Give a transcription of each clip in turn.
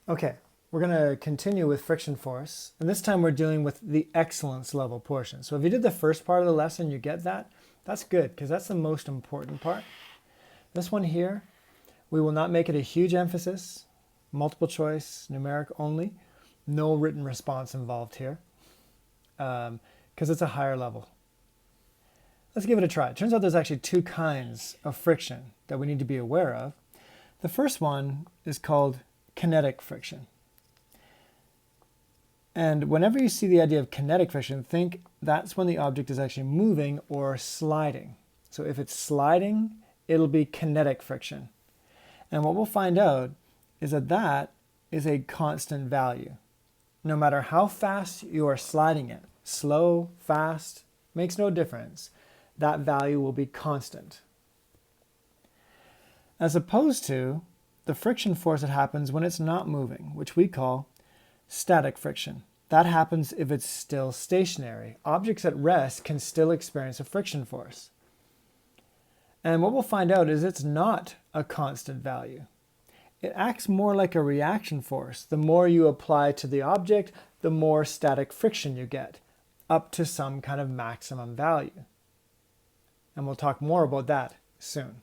Okay, we're going to continue with friction force, and this time we're dealing with the excellence level portion. So if you did the first part of the lesson, you get that. That's good, because that's the most important part. This one here, we will not make it a huge emphasis. Multiple choice, numeric only. No written response involved here, because it's a higher level. Let's give it a try. It turns out there's actually two kinds of friction that we need to be aware of. The first one is called kinetic friction. And whenever you see the idea of kinetic friction, think that's when the object is actually moving or sliding. So if it's sliding, it'll be kinetic friction. And what we'll find out is that that is a constant value. No matter how fast you are sliding it, slow, fast, makes no difference. That value will be constant. As opposed to the friction force that happens when it's not moving, which we call static friction. That happens if it's still stationary. Objects at rest can still experience a friction force. And what we'll find out is it's not a constant value. It acts more like a reaction force. The more you apply to the object, the more static friction you get, up to some kind of maximum value. And we'll talk more about that soon.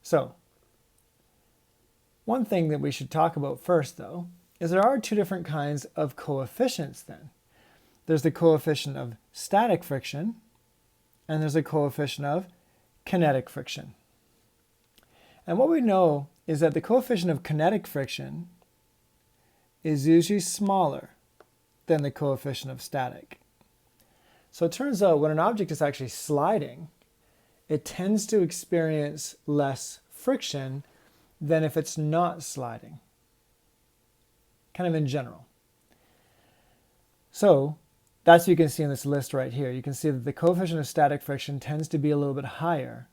So, one thing that we should talk about first, though, is there are two different kinds of coefficients then. There's the coefficient of static friction, and there's a coefficient of kinetic friction. And what we know is that the coefficient of kinetic friction is usually smaller than the coefficient of static. So it turns out when an object is actually sliding, it tends to experience less friction than if it's not sliding, kind of in general. So that's what you can see in this list right here. You can see that the coefficient of static friction tends to be a little bit higher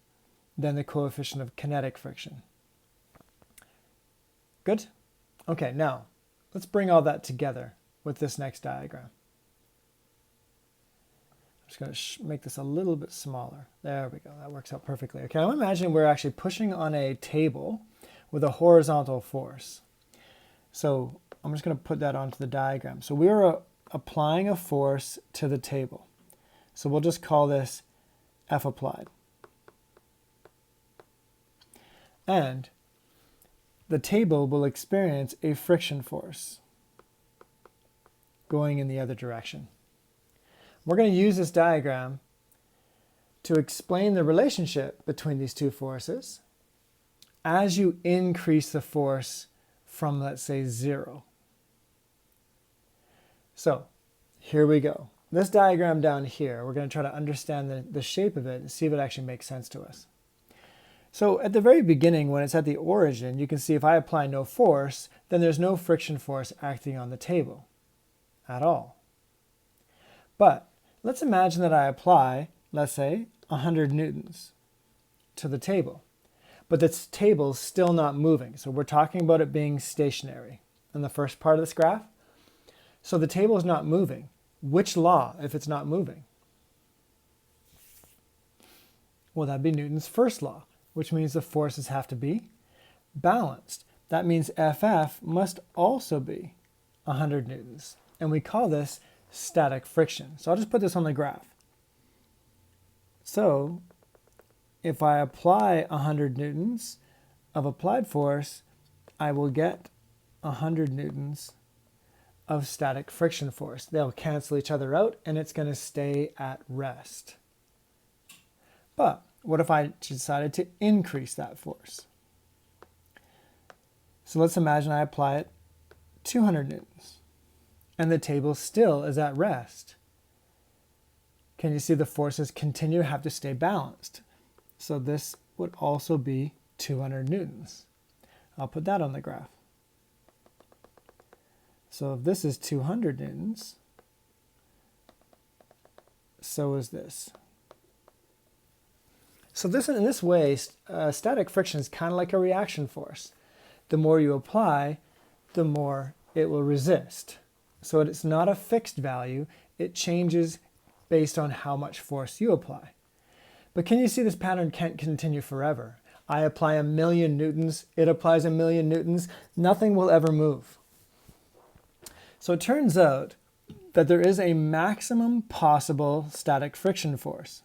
than the coefficient of kinetic friction. Good? Okay, now let's bring all that together with this next diagram. I'm just going to make this a little bit smaller. There we go. That works out perfectly. Okay, I'm imagining we're actually pushing on a table with a horizontal force. So I'm just going to put that onto the diagram. So we're applying a force to the table. So we'll just call this F applied. And the table will experience a friction force going in the other direction. We're going to use this diagram to explain the relationship between these two forces as you increase the force from, let's say, 0. So here we go. This diagram down here, we're going to try to understand the shape of it and see if it actually makes sense to us. So at the very beginning, when it's at the origin, you can see if I apply no force, then there's no friction force acting on the table at all. But let's imagine that I apply, let's say, 100 newtons to the table. But this table's still not moving. So we're talking about it being stationary in the first part of this graph. So the table is not moving. Which law if it's not moving? Well, that'd be Newton's first law, which means the forces have to be balanced. That means FF must also be 100 newtons. And we call this static friction. So I'll just put this on the graph. So if I apply 100 newtons of applied force, I will get 100 newtons of static friction force. They'll cancel each other out and it's going to stay at rest. But what if I decided to increase that force? So let's imagine I apply it 200 newtons and the table still is at rest. Can you see the forces continue to have to stay balanced? So this would also be 200 newtons. I'll put that on the graph. So if this is 200 newtons, so is this. So in this way, static friction is kind of like a reaction force. The more you apply, the more it will resist. So it's not a fixed value. It changes based on how much force you apply. But can you see this pattern can't continue forever? I apply 1,000,000 newtons, it applies 1,000,000 newtons, nothing will ever move. So it turns out that there is a maximum possible static friction force.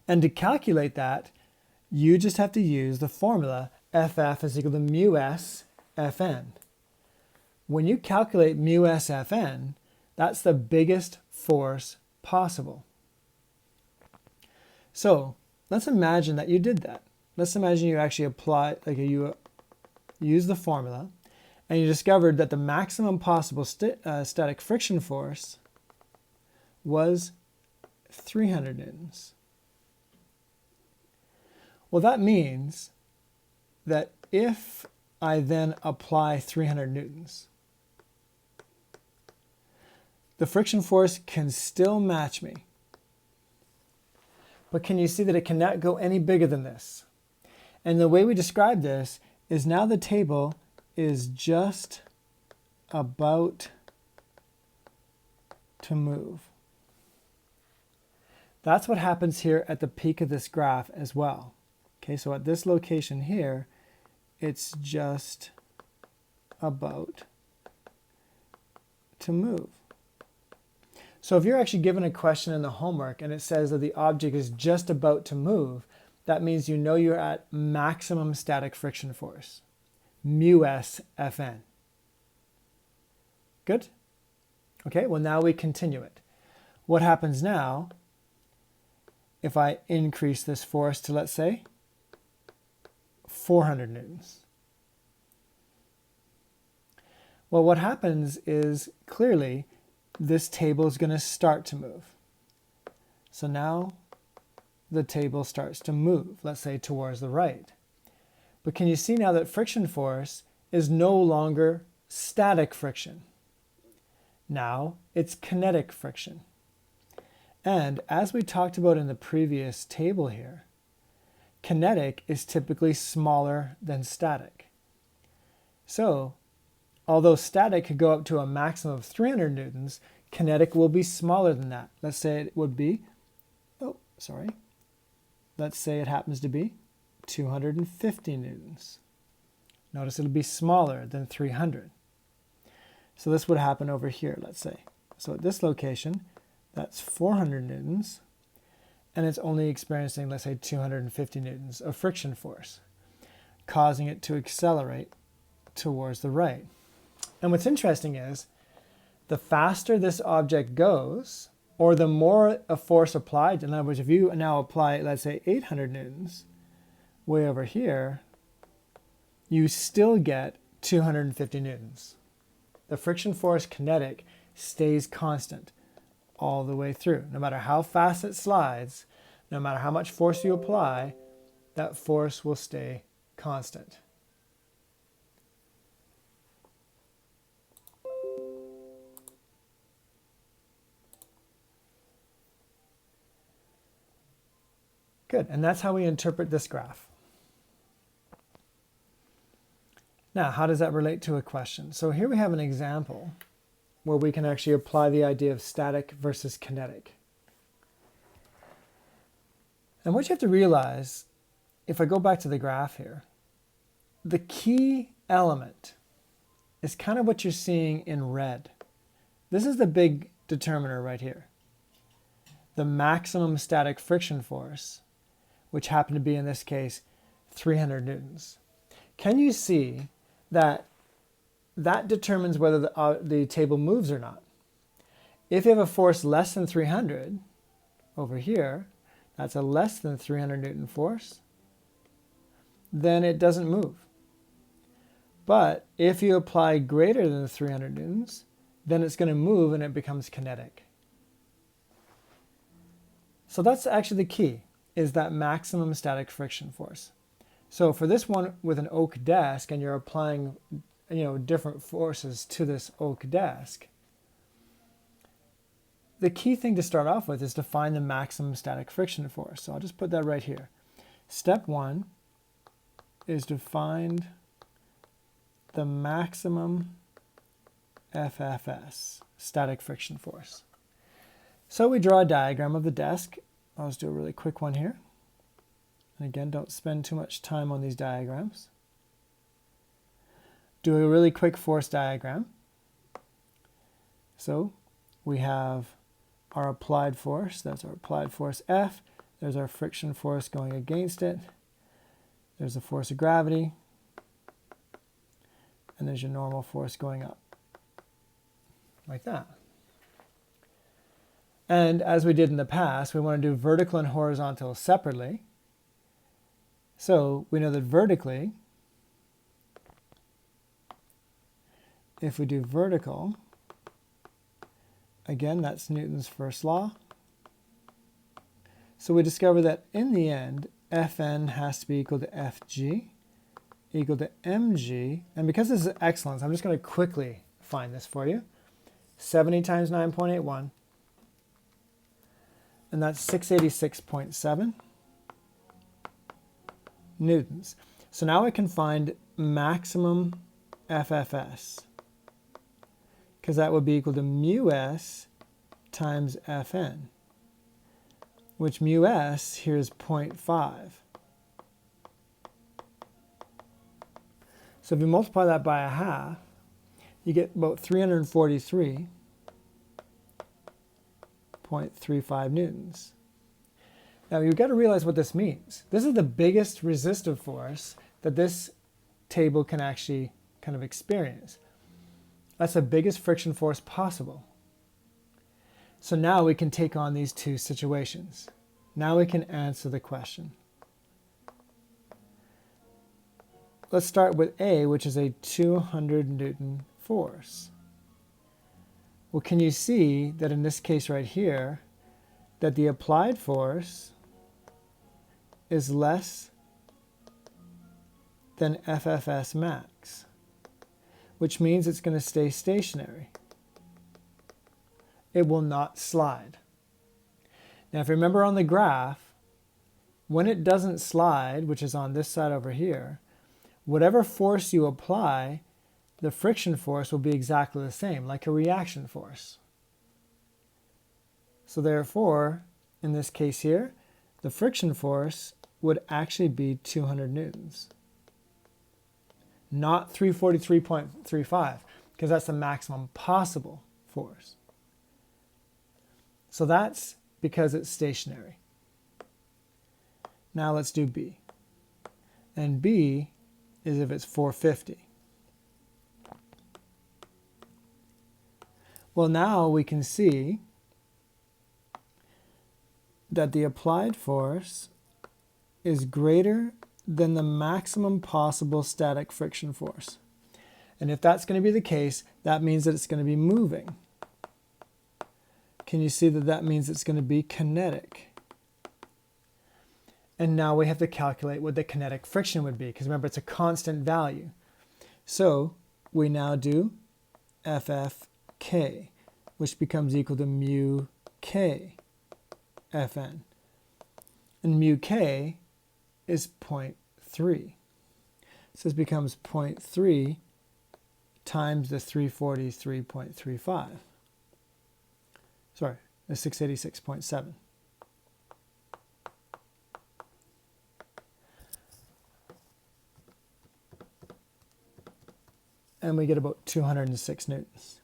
And to calculate that, you just have to use the formula FF is equal to mu S Fn. When you calculate mu S Fn, that's the biggest force possible. So let's imagine that you did that. Let's imagine you actually applied, like you use the formula, and you discovered that the maximum possible static friction force was 300 newtons. Well, that means that if I then apply 300 newtons, the friction force can still match me. But can you see that it cannot go any bigger than this? And the way we describe this is now the table is just about to move. That's what happens here at the peak of this graph as well. Okay, so at this location here, it's just about to move. So if you're actually given a question in the homework and it says that the object is just about to move, that means you know you're at maximum static friction force, mu S Fn. Good? Okay, well now we continue it. What happens now if I increase this force to, let's say, 400 newtons? Well, what happens is clearly this table is going to start to move. So now the table starts to move, let's say towards the right. But can you see now that friction force is no longer static friction? Now it's kinetic friction. And as we talked about in the previous table here, kinetic is typically smaller than static. So although static could go up to a maximum of 300 newtons, kinetic will be smaller than that. Let's say it would be, let's say it happens to be 250 newtons. Notice it'll be smaller than 300. So this would happen over here, let's say. So at this location, that's 400 newtons, and it's only experiencing, let's say, 250 newtons of friction force, causing it to accelerate towards the right. And what's interesting is, the faster this object goes, or the more a force applied, in other words, if you now apply, let's say, 800 newtons, way over here, you still get 250 newtons. The friction force kinetic stays constant all the way through. No matter how fast it slides, no matter how much force you apply, that force will stay constant. Good, and that's how we interpret this graph. Now, how does that relate to a question? So here we have an example where we can actually apply the idea of static versus kinetic. And what you have to realize, if I go back to the graph here, the key element is kind of what you're seeing in red. This is the big determiner right here. The maximum static friction force, which happened to be, in this case, 300 newtons. Can you see that that determines whether the table moves or not? If you have a force less than 300, over here, that's a less than 300 Newton force, then it doesn't move. But if you apply greater than 300 newtons, then it's going to move and it becomes kinetic. So that's actually the key, is that maximum static friction force. So for this one with an oak desk, and you're applying, different forces to this oak desk, the key thing to start off with is to find the maximum static friction force. So I'll just put that right here. Step one is to find the maximum FFS, static friction force. So we draw a diagram of the desk. I'll just do a really quick one here. And again, don't spend too much time on these diagrams. Do a really quick force diagram. So we have our applied force, that's our applied force F. There's our friction force going against it. There's the force of gravity. And there's your normal force going up. Like that. And as we did in the past, we want to do vertical and horizontal separately. So we know that vertically, if we do vertical, again, that's Newton's first law. So we discover that in the end, Fn has to be equal to Fg equal to mg. And because this is excellence, I'm just going to quickly find this for you. 70 times 9.81. And that's 686.7 newtons. So now I can find maximum FFS, because that would be equal to mu s times Fn, which mu s here is 0.5. So if you multiply that by a half, you get about 343.35 newtons. Now you've got to realize what this means. This is the biggest resistive force that this table can actually kind of experience. That's the biggest friction force possible. So now we can take on these two situations. Now we can answer the question. Let's start with A, which is a 200 Newton force. Well, can you see that in this case right here, that the applied force is less than FFS max, which means it's going to stay stationary. It will not slide. Now, if you remember on the graph, when it doesn't slide, which is on this side over here, whatever force you apply, the friction force will be exactly the same, like a reaction force. So therefore, in this case here, the friction force would actually be 200 newtons, not 343.35, because that's the maximum possible force. So that's because it's stationary. Now let's do B. And B is if it's 450. Well, now we can see that the applied force is greater than the maximum possible static friction force. And if that's going to be the case, that means that it's going to be moving. Can you see that that means it's going to be kinetic? And now we have to calculate what the kinetic friction would be, because remember, it's a constant value. So we now do FFK, which becomes equal to mu K Fn. And mu K is 0.3. So this becomes 0.3 times the 343.35. Sorry, the 686.7. And we get about 206 newtons.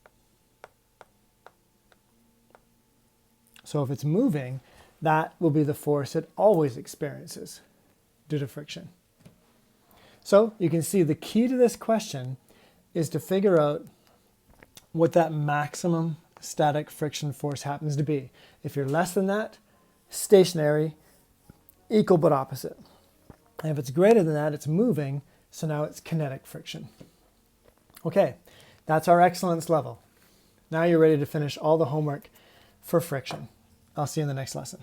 So if it's moving, that will be the force it always experiences due to friction. So you can see the key to this question is to figure out what that maximum static friction force happens to be. If you're less than that, stationary, equal but opposite. And if it's greater than that, it's moving, so now it's kinetic friction. Okay, that's our excellence level. Now you're ready to finish all the homework for friction. I'll see you in the next lesson.